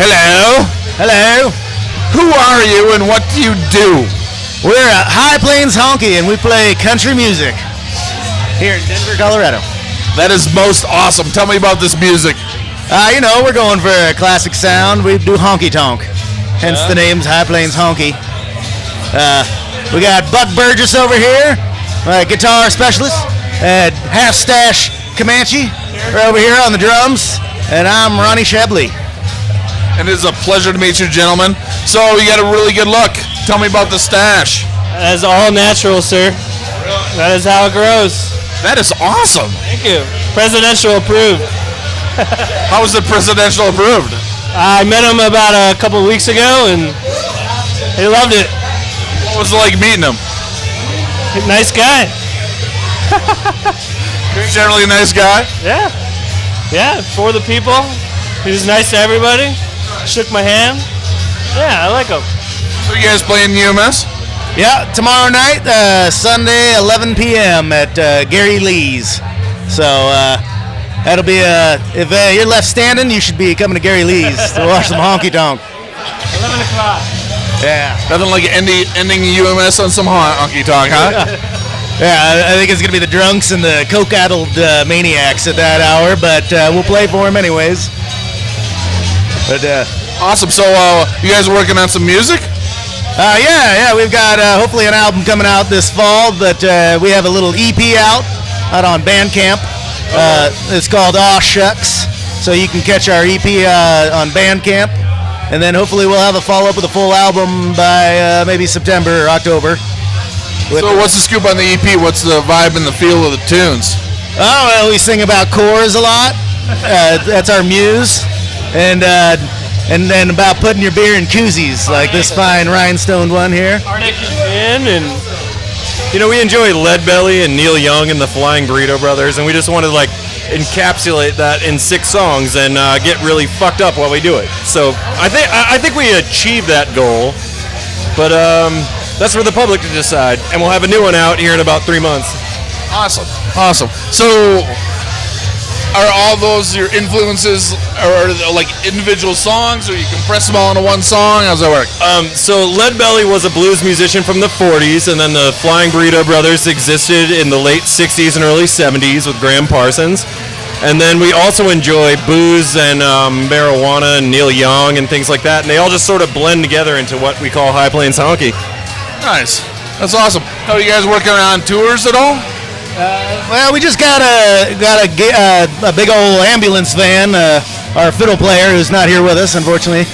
Hello. Hello. Who are you and what do you do? We're High Plains Honky, and we play country music here in Denver, Colorado. That is most awesome. Tell me about this music. We're going for a classic sound. We do honky tonk, hence the name's High Plains Honky. We got Buck Burgess over here, my guitar specialist, and Half Stash Comanche over here on the drums, and I'm Ronnie Shebley. And it is a pleasure to meet you, gentlemen. So you got a really good look. Tell me about the stash. That is all natural, sir. That is how it grows. That is awesome. Thank you. Presidential approved. How is it presidential approved? I met him about a couple of weeks ago, and he loved it. What was it like meeting him? Nice guy. Generally a nice guy. Yeah. Yeah, for the people. He was nice to everybody. Shook my hand. Yeah, I like him. So you guys playing UMS? Yeah, tomorrow night, Sunday, 11 p.m. at Gary Lee's. So that'll be, if you're left standing, you should be coming to Gary Lee's to watch some honky tonk. 11 o'clock. Yeah. Nothing like ending UMS on some honky tonk, huh? Yeah, I think it's going to be the drunks and the coke-addled maniacs at that hour, but we'll play for them anyways. But Awesome. So you guys are working on some music? yeah, we've got hopefully an album coming out this fall, but we have a little EP out on Bandcamp. It's called Aw Shucks, so you can catch our EP on Bandcamp, and then hopefully we'll have a follow-up with a full album by maybe September or October. So what's the scoop on the EP? What's the vibe and the feel of the tunes? Oh, well, we sing about Coors a lot. That's our muse. And then about putting your beer in koozies, like this fine rhinestoned one here. Arctic and Gin, and we enjoy Leadbelly and Neil Young and the Flying Burrito Brothers, and we just wanted to encapsulate that in 6 songs and get really fucked up while we do it. So I think we achieved that goal, but that's for the public to decide, and we'll have a new one out here in about 3 months. Awesome. So are all those your influences, or are they like individual songs, or you compress them all into one song? How's that work? So Leadbelly was a blues musician from the 40s, and then the Flying Burrito Brothers existed in the late 60s and early 70s with Graham Parsons. And then we also enjoy booze and marijuana and Neil Young and things like that, and they all just sort of blend together into what we call High Plains Honky. Nice. That's awesome. Are you guys working on tours at all? Well, we just got a big old ambulance van. Our fiddle player, who's not here with us, unfortunately,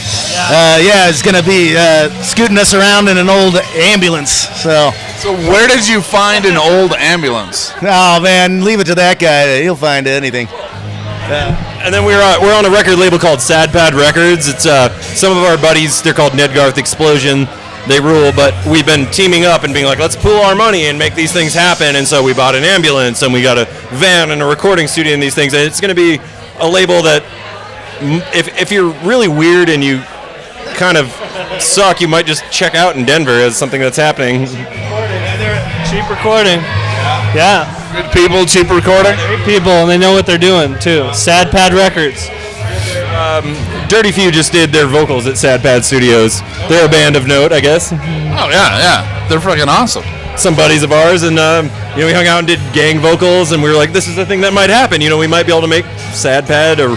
is going to be scooting us around in an old ambulance. So where did you find an old ambulance? Oh man, leave it to that guy. He'll find anything. And then we're on a record label called Sad Pad Records. It's some of our buddies. They're called Nedgarth Explosion. They rule, but we've been teaming up and being like, let's pool our money and make these things happen. And so we bought an ambulance and we got a van and a recording studio and these things. And it's going to be a label that if you're really weird and you kind of suck, you might just check out in Denver as something that's happening. cheap recording. Yeah. Good people, cheap recording. Great people, and they know what they're doing too. Sad Pad Records. Dirty Few just did their vocals at Sad Pad Studios. They're a band of note, I guess. Oh yeah, they're fucking awesome. Some buddies of ours, and we hung out and did gang vocals, and we were like, this is the thing that might happen. We might be able to make Sad Pad a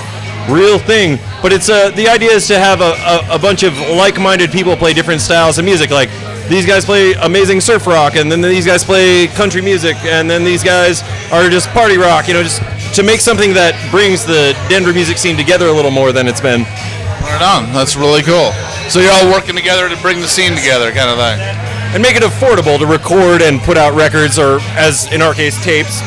real thing. But it's the idea is to have a bunch of like-minded people play different styles of music. Like these guys play amazing surf rock, and then these guys play country music, and then these guys are just party rock. Just to make something that brings the Denver music scene together a little more than it's been. Right on. That's really cool. So you're all working together to bring the scene together, kind of thing. And make it affordable to record and put out records, or as in our case, tapes.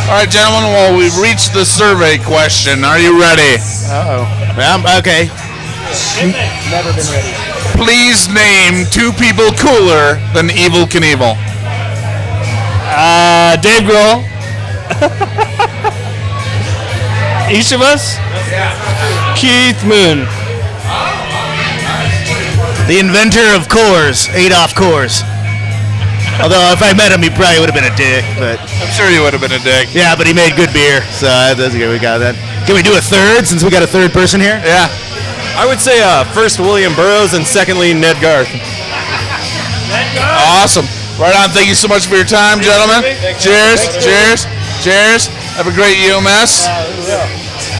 All right, gentlemen. Well, we've reached the survey question. Are you ready? Okay. Never been ready. Please name 2 people cooler than Evel Knievel. Dave Grohl. Each of us? Keith Moon. The inventor of Coors, Adolf Coors. Although if I met him, he probably would have been a dick. But I'm sure you would have been a dick. yeah, but he made good beer, so that's good. We got that. Can we do a third since we got a third person here? Yeah. I would say first William Burroughs and secondly Ned Garth. Awesome. Right on. Thank you so much for your time, gentlemen. Cheers. Cheers. Cheers. Have a great UMS.